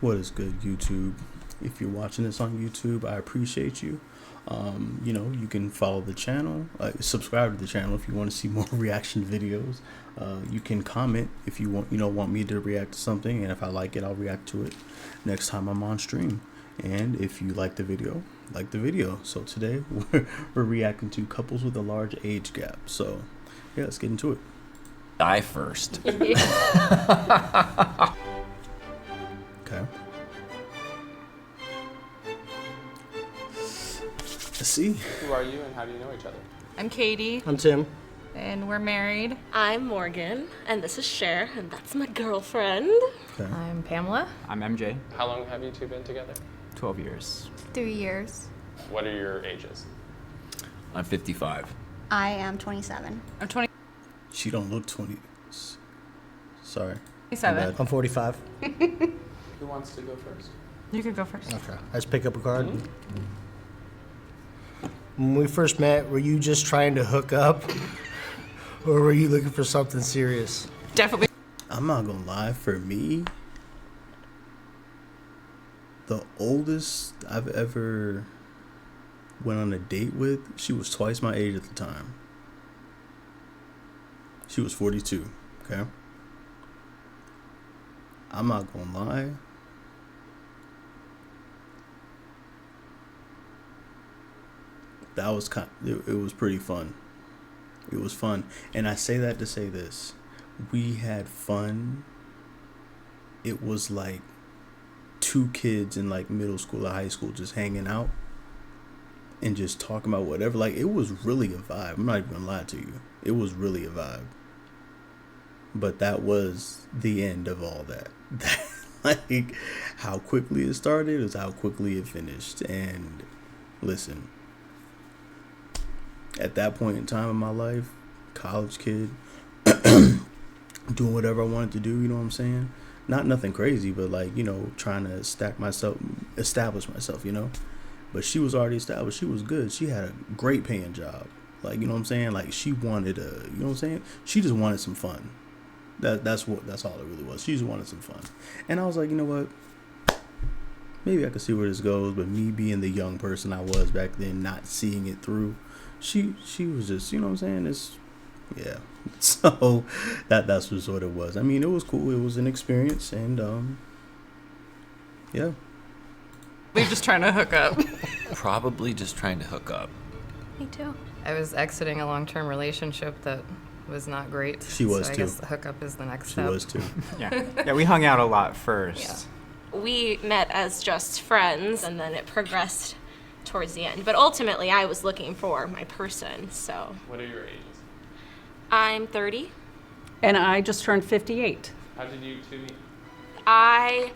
What is good, YouTube? If you're watching this on YouTube, I appreciate you. You can follow the channel, subscribe to the channel if you want to see more reaction videos. You can comment if you want me to react to something, and if I like it, I'll react to it next time I'm on stream. And if you like the video, like the video. So today we're reacting to couples with a large age gap. So yeah, let's get into it. Die first. Okay. Let's see. Who are you and how do you know each other? I'm Katie, I'm Tim. and we're married. I'm Morgan, and this is Cher, and that's my girlfriend. Okay. I'm Pamela. I'm MJ, How long have you two been together? 12 years. 3 years. What are your ages? I'm 55. I am 27. I'm 27. She don't look 20. Sorry. I'm 45. Who wants to go first? You can go first. Okay. I just pick up a card. When we first met, were you just trying to hook up? Or were you looking for something serious? Definitely. I'm not gonna lie, for me, the oldest I've ever went on a date with, she was twice my age at the time. She was 42, okay? I'm not gonna lie. That was it was pretty fun. It was fun. And I say that to say this. We had fun. It was like two kids in like middle school or high school just hanging out and just talking about whatever. Like, it was really a vibe. I'm not even gonna lie to you. It was really a vibe. But that was the end of all that. Like, how quickly it started is how quickly it finished. And listen, at that point in time in my life, college kid, doing whatever I wanted to do, you know what I'm saying? Not nothing crazy, but like, trying to establish myself, But she was already established. She was good. She had a great paying job. Like, you know what I'm saying? Like, she wanted you know what I'm saying? She just wanted some fun. That's all it really was. She just wanted some fun. And I was like, you know what? Maybe I could see where this goes, but me being the young person I was back then, not seeing it through, she was just, you know what I'm saying? Yeah. So that's what it was. I mean, it was cool. It was an experience, and yeah. We're just trying to hook up. Probably just trying to hook up. Me too. I was exiting a long-term relationship that was not great. She was so I too. guess the hookup is the next She step. was too. Yeah, we hung out a lot first. We met as just friends, and then it progressed towards the end. But ultimately, I was looking for my person, so. What are your ages? I'm 30. And I just turned 58. How did you two meet? I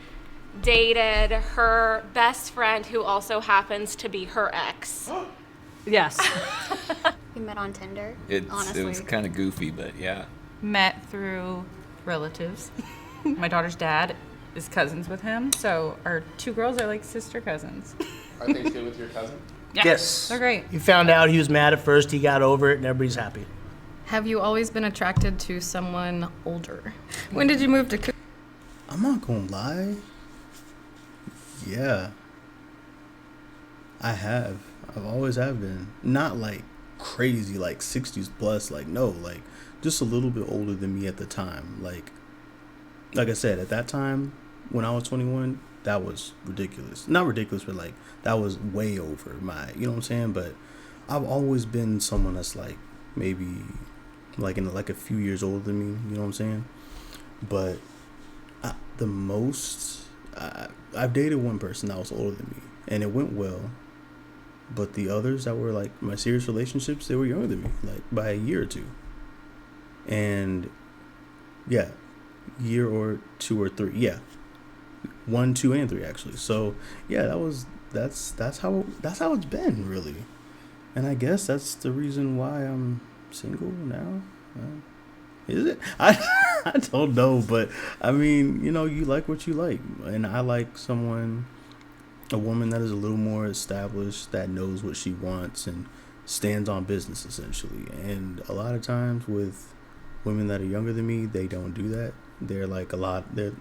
dated her best friend, who also happens to be her ex. Yes. We met on Tinder, It honestly. was kind of goofy, but yeah. Met through relatives. My daughter's dad is cousins with him, so our two girls are like sister cousins. Are things good with your cousin? Yeah, Yes. they're great. He found out, he was mad at first, he got over it, and everybody's happy. Have you always been attracted to someone older? When did you move to I'm not gonna lie. Yeah. I have. I've always have been. Not like crazy, like 60s plus, like no, like just a little bit older than me at the time. Like I said, at that time when I was 21, that was ridiculous. Not ridiculous, but like that was way over my, you know what I'm saying? But I've always been someone that's like maybe like in like a few years older than me, you know what I'm saying? But the most I've dated one person that was older than me, and it went well. But the others that were like my serious relationships, they were younger than me, like by a year or two. And yeah, year or two or three, yeah, 1, 2, and 3 actually. So yeah, that's how it's been really. And I guess that's the reason why I'm single now. Is it? I don't know, but I mean, you like what you like, and I like a woman that is a little more established, that knows what she wants and stands on business essentially. And a lot of times with women that are younger than me, they don't do that. They're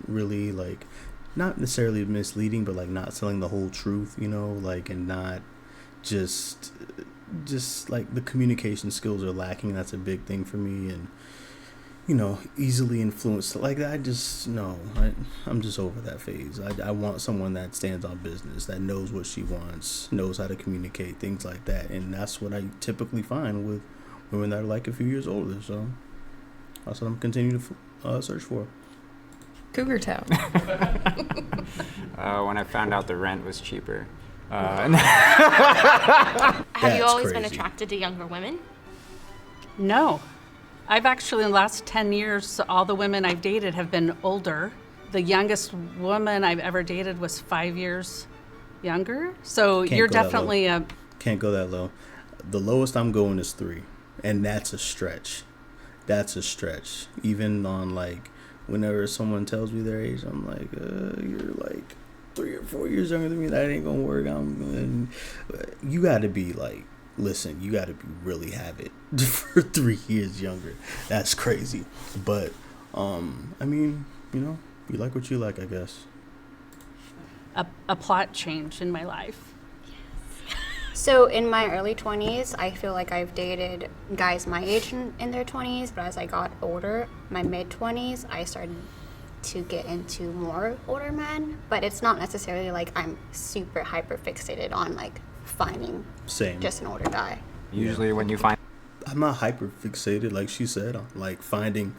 really like not necessarily misleading, but like not telling the whole truth, you know, like, and not just like the communication skills are lacking. That's a big thing for me. And you know, easily influenced like that. I'm just over that phase. I want someone that stands on business, that knows what she wants, knows how to communicate, things like that. And that's what I typically find with women that are like a few years older. So that's what I'm continuing to search for. Cougar Town. When I found out the rent was cheaper. Have you That's always been crazy. attracted to younger women? No. I've actually, in the last 10 years, all the women I've dated have been older. The youngest woman I've ever dated was 5 years younger. So Can't you're go that definitely a. Can't go that low. The lowest I'm going is 3, and that's a stretch. That's a stretch. Even on like, whenever someone tells me their age, I'm like, you're like 3 or 4 years younger than me. That ain't gonna work. You got to be like, listen, you got to be really have it for 3 years younger. That's crazy. But I mean, you know, you like what you like, I guess. A plot change in my life. So in my early 20s, I feel like I've dated guys my age in their 20s, but as I got older, my mid 20s, I started to get into more older men. But it's not necessarily like I'm super hyper fixated on like finding Same. just an older guy. Usually when you find I'm not hyper fixated, like she said, on like finding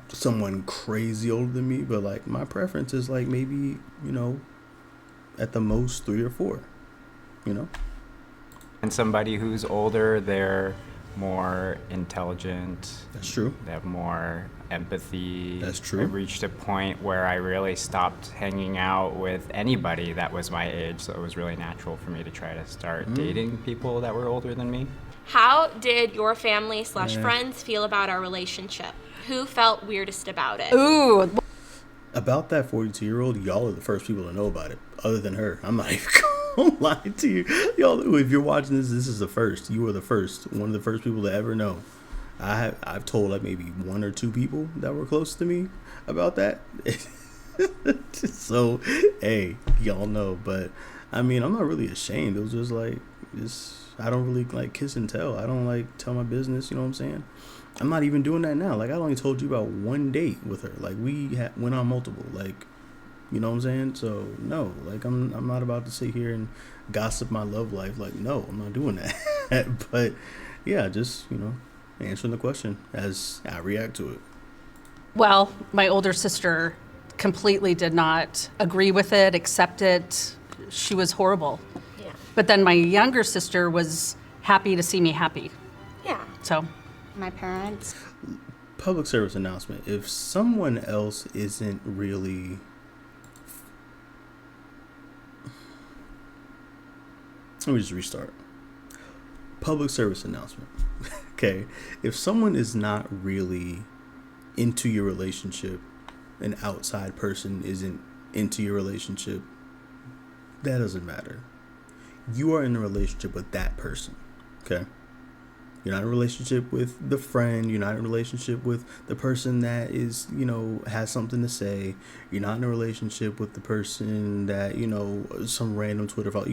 someone crazy older than me, but like my preference is like maybe, you know, at the most 3 or 4, you know? somebody who's older, they're more intelligent. That's true. They have more empathy. That's true. I reached a point where I really stopped hanging out with anybody that was my age, so it was really natural for me to try to start dating people that were older than me. How did your family / Yeah. friends feel about our relationship? Who felt weirdest about it? Ooh, About that 42-year-old, y'all are the first people to know about it, other than her. I'm not even gonna lie to you. Y'all, if you're watching this is the first. You were the first. One of the first people to ever know. I've told like maybe 1 or 2 people that were close to me about that. So, hey, y'all know. But, I mean, I'm not really ashamed. It was just like, I don't really like kiss and tell. I don't like tell my business, you know what I'm saying? I'm not even doing that now. Like, I only told you about 1 date with her. Like, we went on multiple. Like, you know what I'm saying? So, no. Like, I'm not about to sit here and gossip my love life. Like, no, I'm not doing that. But, yeah, just, you know, answering the question as I react to it. well, my older sister completely did not agree with it, accept it. She was horrible. Yeah. But then my younger sister was happy to see me happy. Yeah. So My parents, Public service announcement. If someone else isn't really... Let me just restart. Public service announcement. Okay. If someone is not really into your relationship, an outside person isn't into your relationship, that doesn't matter. You are in a relationship with that person. Okay. You're not in a relationship with the friend. You're not in a relationship with the person that is, you know, has something to say. You're not in a relationship with the person that, you know, some random Twitter follow.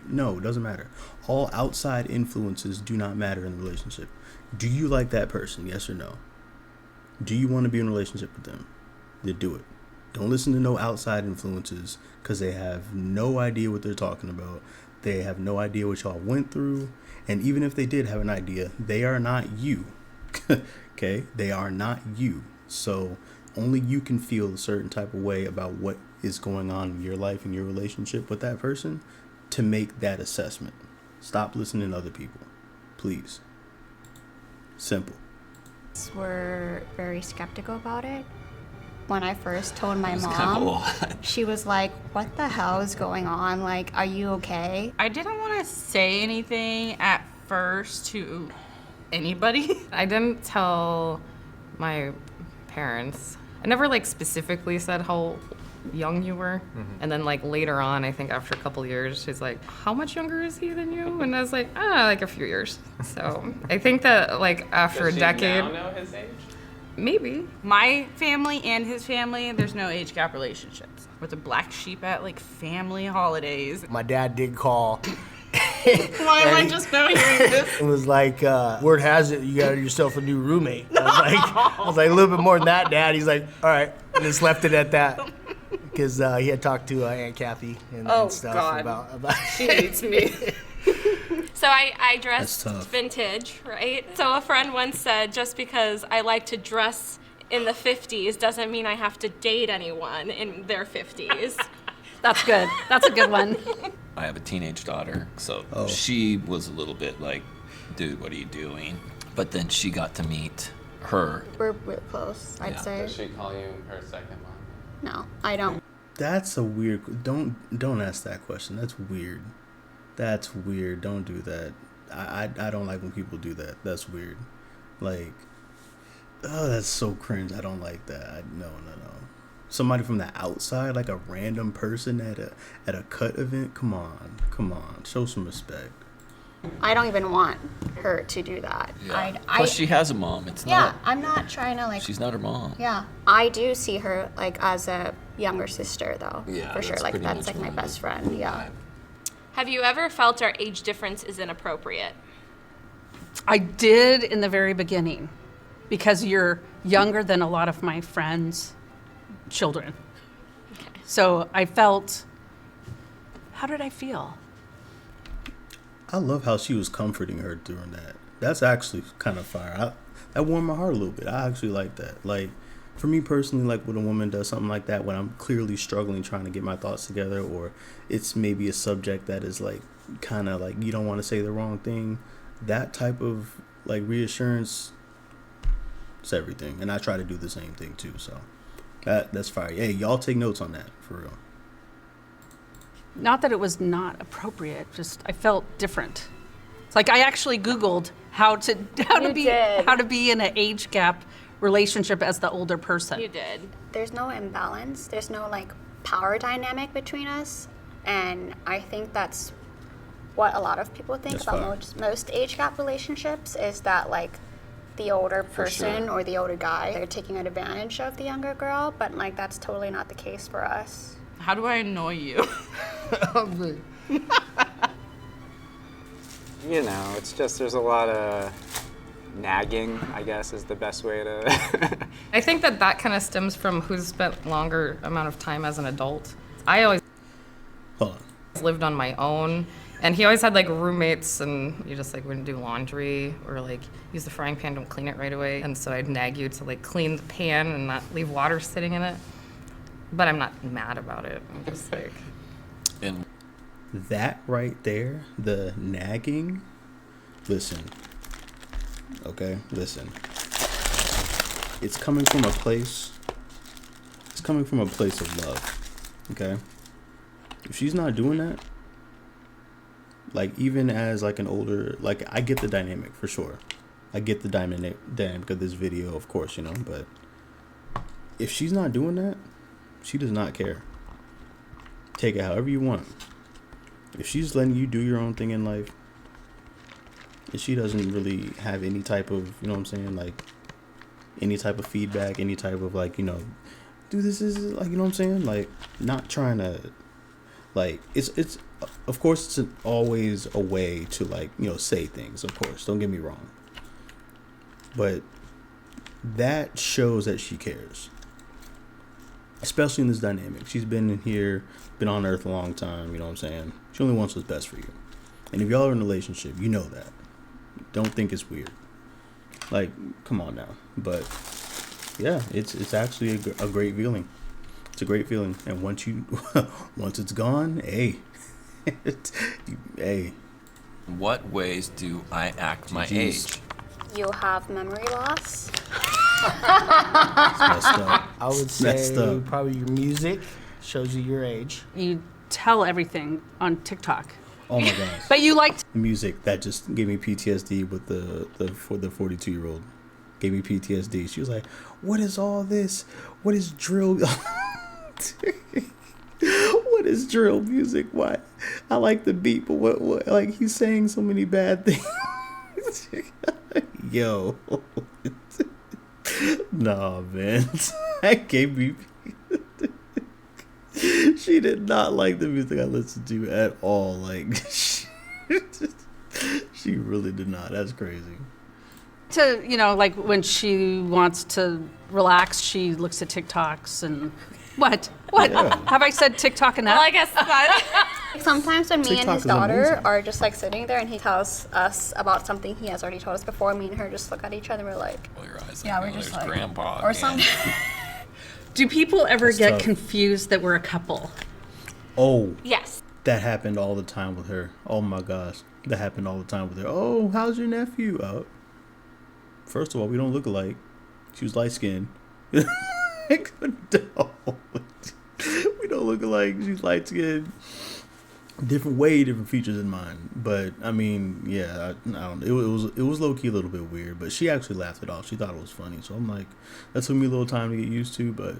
No, it doesn't matter. All outside influences do not matter in the relationship. Do you like that person? Yes or no? Do you want to be in a relationship with them? Then do it. Don't listen to no outside influences because they have no idea what they're talking about. They have no idea what y'all went through. And even if they did have an idea, they are not you. Okay? They are not you. So only you can feel a certain type of way about what is going on in your life and your relationship with that person to make that assessment. Stop listening to other people. Please. Simple. were very skeptical about it. When I first told my It's kind of a mom, lot. she was like, "What the hell is going on? Like, are you okay?" I didn't want to say anything at first to anybody. I didn't tell my parents. I never like specifically said how young you were. And then like later on, I think after a couple years, she's like, "How much younger is he than you?" And I was like, like a few years. So I think that like after Does a she decade. now know his age? Maybe. My family and his family, there's no age gap relationships. We're the black sheep at like family holidays. My dad did call. Why am I just now hearing this? It was like, word has it, you got yourself a new roommate. I was like, a little bit more than that, Dad. He's like, all right, and just left it at that. Because he had talked to Aunt Kathy and stuff about She hates me. So I dressed That's tough. vintage, right? So a friend once said, just because I like to dress in the 50s doesn't mean I have to date anyone in their 50s. That's good. That's a good one. I have a teenage daughter, so Oh. she was a little bit like, dude, what are you doing? But then she got to meet her. We're real close, I'd Yeah. say. Does she call you her second mom? No, I don't. That's a weird. Don't ask that question. That's weird. That's weird. Don't do that. I don't like when people do that. That's weird. Like, oh, that's so cringe. I don't like that. No. Somebody from the outside, like a random person at a cut event. Come on. Show some respect. I don't even want her to do that. Yeah. Plus, she has a mom. It's yeah, not. I'm not trying to like. She's not her mom. Yeah, I do see her like as a younger sister though. Yeah, for sure. that's Like pretty that's much like my what it best is. friend. Yeah. Have you ever felt our age difference is inappropriate? I did in the very beginning because you're younger than a lot of my friends' children. So I felt, how did I feel? I love how she was comforting her during that. That's actually kind of fire. That warmed my heart a little bit. I actually like that. Like, for me personally, like when a woman does something like that, when I'm clearly struggling trying to get my thoughts together, or it's maybe a subject that is like kind of like you don't want to say the wrong thing, that type of like reassurance, it's everything. And I try to do the same thing too. So that's fire. Hey, y'all take notes on that for real. Not that it was not appropriate, just I felt different. It's like I actually Googled how to be in an age gap relationship as the older person. You did. There's no imbalance. There's no like power dynamic between us, and I think that's what a lot of people think That's about fine. most age gap relationships is that like the older person or the older guy, they're taking advantage of the younger girl, but like that's totally not the case for us. How do I annoy you? You know, it's just there's a lot of nagging, I guess, is the best way to. I think that kind of stems from who's spent longer amount of time as an adult. I always Hold on. lived on my own, and he always had like roommates, and you just like wouldn't do laundry or like use the frying pan, don't clean it right away. And so I'd nag you to like clean the pan and not leave water sitting in it. But I'm not mad about it. I'm just like, And That right there, the nagging, listen. Okay, listen. It's coming from a place of love. Okay? If she's not doing that, like even as like an older, like I get the dynamic for sure. I get the dynamic of this video, of course, you know, but if she's not doing that, she does not care. Take it however you want. If she's letting you do your own thing in life, and she doesn't really have any type of, you know what I'm saying, like any type of feedback, any type of like, you know, do this is like, you know what I'm saying, like not trying to, like it's of course it's always a way to like, you know, say things, of course, don't get me wrong, but that shows that she cares. Especially in this dynamic. She's been in here, been on Earth a long time, you know what I'm saying? She only wants what's best for you. And if y'all are in a relationship, you know that. Don't think it's weird. Like, come on now. But, yeah, it's actually a great feeling. It's a great feeling. And once it's gone, hey. Hey. in what ways do I act my Jeez. age? You have memory loss. It's messed up. I would Messed say up. probably your music shows you your age. You tell everything on TikTok. Oh my gosh. But you like The music that just gave me PTSD with the 42-year-old. Gave me PTSD. She was like, "What is all this? What is drill? What is drill music? Why? I like the beat, but what? Like he's saying so many bad things." Yo, Nah, man. That gave me. She did not like the music I listened to at all. Like, she really did not. That's crazy. To, like when she wants to relax, she looks at TikToks and what? Yeah. Have I said TikTok enough? Well, I guess that. Sometimes when me and TikTok his is daughter amazing. are just like sitting there and he tells us about something he has already told us before, me and her just look at each other and we're like, Roll your eyes. Yeah, like, we're oh, just there's like- grandpa. or again. something. Do people ever That's get tough. confused that we're a couple? Oh, Yes. that happened all the time with her. Oh my gosh. That happened all the time with her. Oh, how's your nephew? First of all, we don't look alike. She was light skinned. We don't look alike. She's light skinned. Different features in mine. But I mean, yeah, I don't know. It was low key a little bit weird, but she actually laughed it off. She thought it was funny. So I'm like, that took me a little time to get used to, but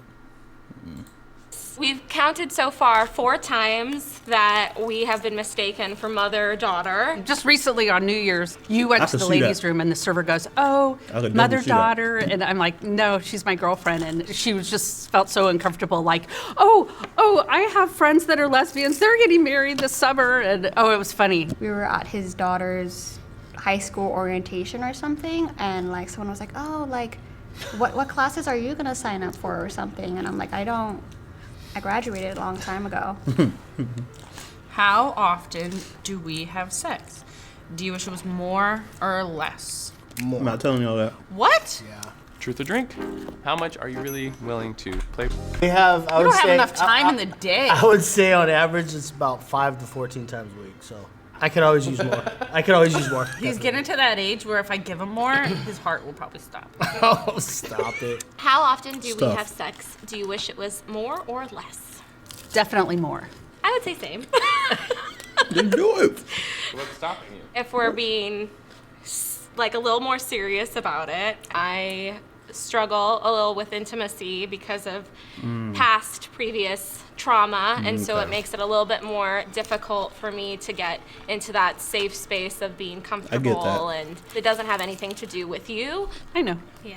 We've counted so far 4 times that we have been mistaken for mother-daughter. Just recently on New Year's, you went I to could the see ladies' that. room and the server goes, "Oh, I could definitely see that. mother-daughter," and I'm like, "No, she's my girlfriend," and she was just felt so uncomfortable, like, "Oh, I have friends that are lesbians. They're getting married this summer," and it was funny. we were at his daughter's high school orientation or something, and like someone was like, "Oh, like, what classes are you gonna sign up for or something?" And I'm like, I graduated a long time ago. How often do we have sex? Do you wish it was more or less? I'm not telling y'all that. What? Truth or drink? How much are you really willing to play? We have. I We would don't have say, enough time in the day. I would say on average it's about 5 to 14 times a week. So I could always use more. He's getting to that age where if I give him more, his heart will probably stop. Oh, stop it. How often do we Stuff. have sex? Do you wish it was more or less? Definitely more. I would say same. Then do it. What's stopping you? If we're being like a little more serious about it, I struggle a little with intimacy because of past previous trauma, and so it Okay. makes it a little bit more difficult for me to get into that safe space of being comfortable, and it doesn't have anything to do with you. I know. Yeah.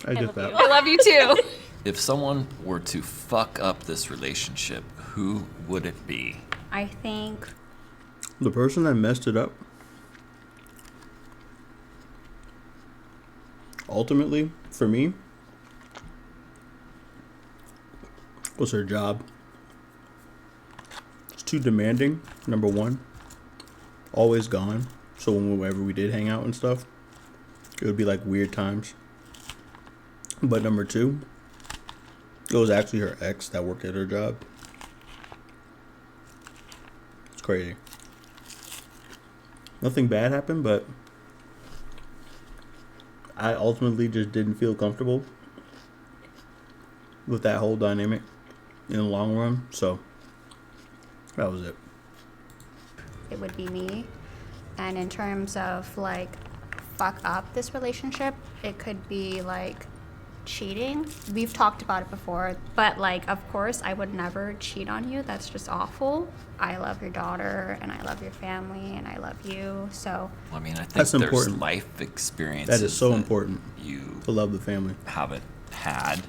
I get love that. you. I love you too. If someone were to fuck up this relationship, who would it be? I think The person that messed it up, ultimately, for me, was her job. It's too demanding, number one. Always gone. So whenever we did hang out and stuff, it would be like weird times. But number two, it was actually her ex that worked at her job. It's crazy. Nothing bad happened, but I ultimately just didn't feel comfortable with that whole dynamic in the long run. So that was it. it would be me. And in terms of like fuck up this relationship, it could be like cheating. We've talked about it before, but like of course I would never cheat on you. That's just awful. I love your daughter and I love your family and I love you. So I mean, I think That's there's important. life experiences That is so important you to love the family. haven't had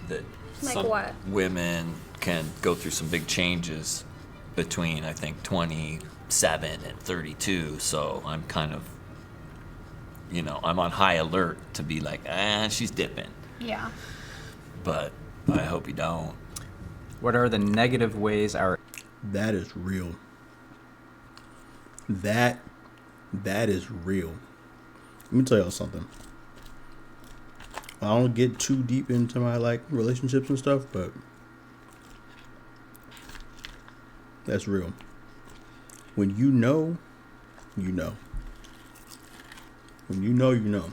that Like some what? women can go through some big changes between, I think, 27 and 32. So I'm kind of, I'm on high alert to be like, she's dipping. yeah. But I hope you don't. What are the negative ways our That is real. That is real. Let me tell y'all something. I don't get too deep into my relationships and stuff, but that's real. When you know, you know. When you know, you know.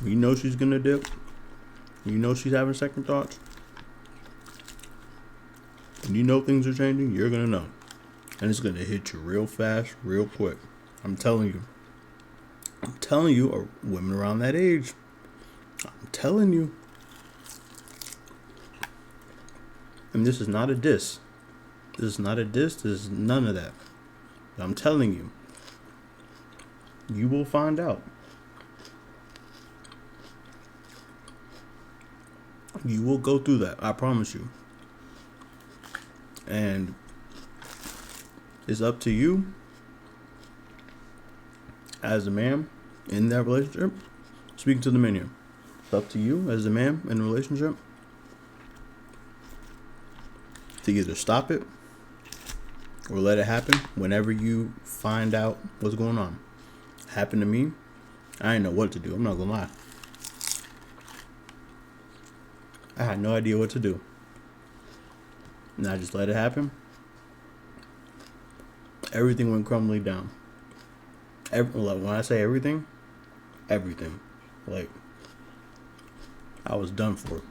When you know she's gonna dip, when you know she's having second thoughts, when you know things are changing, you're gonna know. And it's gonna hit you real fast, real quick. I'm telling you. Or women around that age. I'm telling you. And this is not a diss. This is none of that. I'm telling you. You will find out. You will go through that. I promise you. And it's up to you as a man in that relationship. Speaking to the men here. It's up to you as a man in a relationship to either stop it or let it happen whenever you find out what's going on. Happened to me. I didn't know what to do. I'm not gonna lie. I had no idea what to do. And I just let it happen. Everything went crumbling down. Like, when I say everything, everything. Like, I was done for.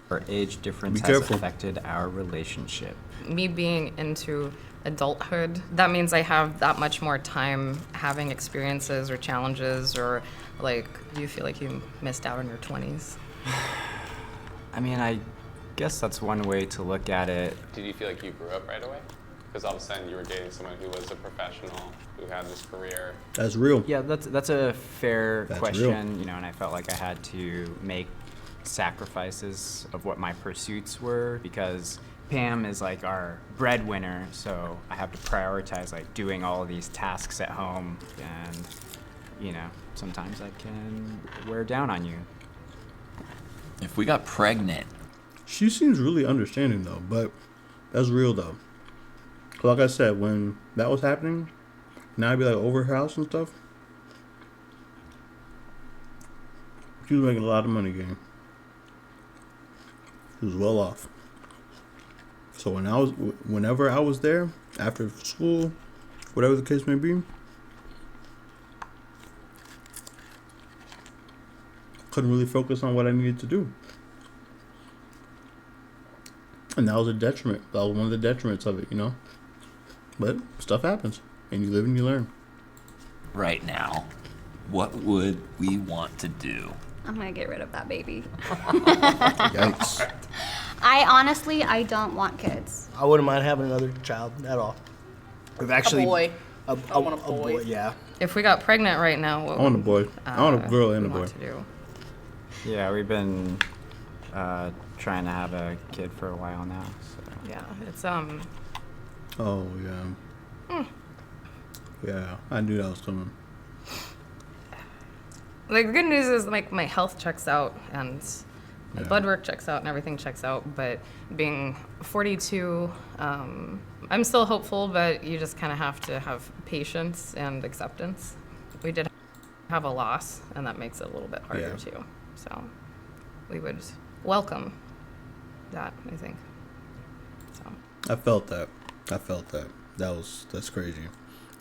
Our age difference Be has careful. affected our relationship. Me being into adulthood, that means I have that much more time having experiences or challenges, or like, do you feel like you missed out on your 20s? I mean, I guess that's one way to look at it. Did you feel like you grew up right away? Because all of a sudden you were dating someone who was a professional, who had this career. That's real. Yeah, that's a fair That's question, real. you know, and I felt like I had to make sacrifices of what my pursuits were because Pam is like our breadwinner, so I have to prioritize like doing all of these tasks at home, and you know, sometimes I can wear down on you. If we got pregnant, She seems really understanding though, but that's real though. Like I said, when that was happening, now I'd be like over her house and stuff. She was making a lot of money, gang. She was well off. So whenever I was there, after school, whatever the case may be, couldn't really focus on what I needed to do. And that was a detriment. That was one of the detriments of it, you know? But stuff happens, and you live and you learn. right now, what would we want to do? I'm gonna get rid of that baby. Yikes. I don't want kids. I wouldn't mind having another child at all. We've actually boy. I want a boy. Yeah. If we got pregnant right now, what I want a boy. I want a girl and a we boy. want to do? Yeah, we've been trying to have a kid for a while now. So. Yeah, it's Oh, yeah. Yeah, I knew that was coming. like the good news is like my health checks out and my Yeah. blood work checks out and everything checks out. But being 42, I'm still hopeful, but you just kind of have to have patience and acceptance. We did have a loss, and that makes it a little bit harder Yeah. too. So we would welcome that, I think. So. I felt that. That's crazy.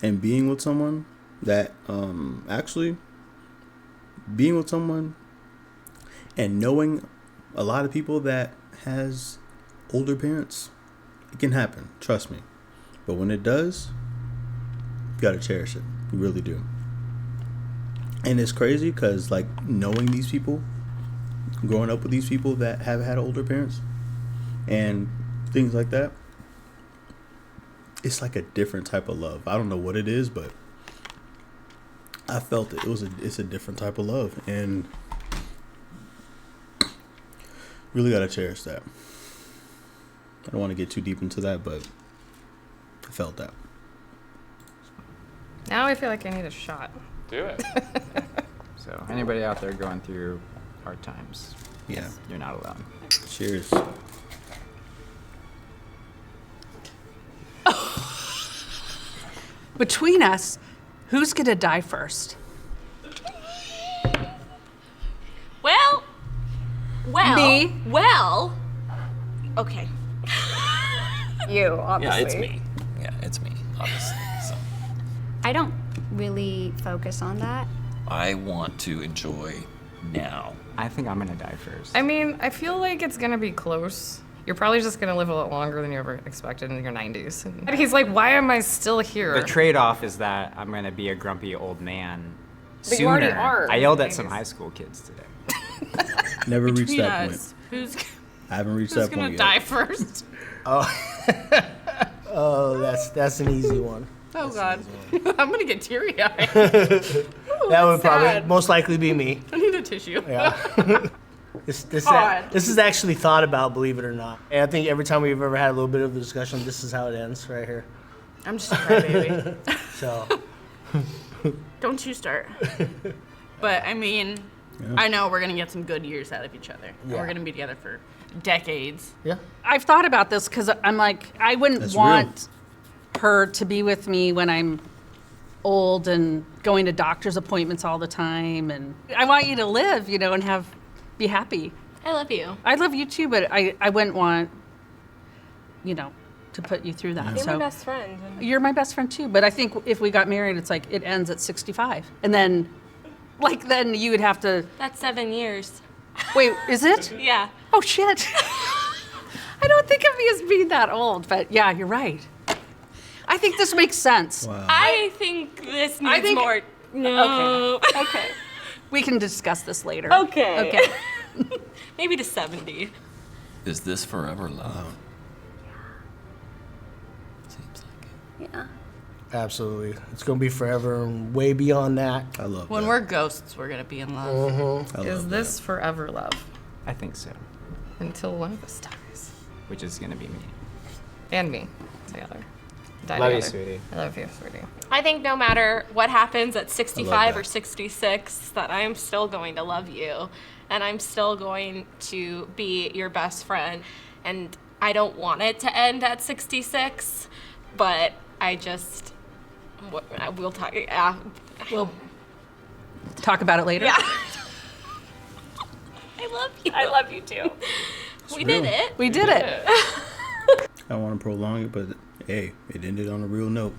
And being with someone that actually being with someone and knowing a lot of people that has older parents, it can happen, trust me. But when it does, you gotta cherish it. You really do. And it's crazy because like knowing these people, growing up with these people that have had older parents and things like that, it's like a different type of love. I don't know what it is, but I felt it. It's a different type of love, and really gotta cherish that. I don't want to get too deep into that, but I felt that. Now I feel like I need a shot. Do it. So anybody out there going through hard times, Yeah. you're not alone. Cheers. Between us, who's gonna die first? Me. Well. Okay. You, obviously. Yeah, it's me. Yeah, it's me, obviously. So I don't really focus on that. I want to enjoy now. I think I'm gonna die first. I mean, I feel like it's gonna be close. You're probably just gonna live a lot longer than you ever expected in your 90s. And he's like, why am I still here? The trade-off is that I'm gonna be a grumpy old man But sooner. you already are. I yelled at some high school kids today. Never reached Between that us, point. who's I haven't reached who's that gonna point die yet. first? Oh, that's an easy one. Oh God, I'm gonna get teary-eyed. That would probably most likely be me. I need a tissue. Yeah. This God. this is actually thought about, believe it or not. And I think every time we've ever had a little bit of a discussion, this is how it ends right here. I'm just a crybaby. So Don't you start. But I mean, I know we're gonna get some good years out of each other. And Yeah. we're gonna be together for decades. yeah, I've thought about this because I'm like, I wouldn't That's want her to be with me when I'm old and going to doctor's appointments all the time. And I want you to live, you know, and be happy. I love you. I love you too, but I wouldn't want, you know, to put you through that. You're So my best friend. you're my best friend too. But I think if we got married, it's like it ends at 65, and then, like, then you would have to That's 7 years. wait. Is it? Yeah. Oh shit! I don't think of me as being that old, but yeah, you're right. I think this makes sense. Wow. I think this needs think- more. No. Okay. We can discuss this later. Okay. Okay. Maybe to 70. Is this forever love? Seems like it. Yeah. absolutely. It's gonna be forever and way beyond that. I love When that. we're ghosts, we're gonna be in love. I love Is this forever love I think so, until one of us dies? which is gonna be me. And me together. Die Love you, together. sweetie. I love you, sweetie. I think no matter what happens at 65 or that. 66, that I am still going to love you. And I'm still going to be your best friend. And I don't want it to end at 66, but I just. We'll talk. Yeah. We'll talk about it later. Yeah. I love you. I love you too. We did real. it. We did it. I don't want to prolong it, but hey, it ended on a real note.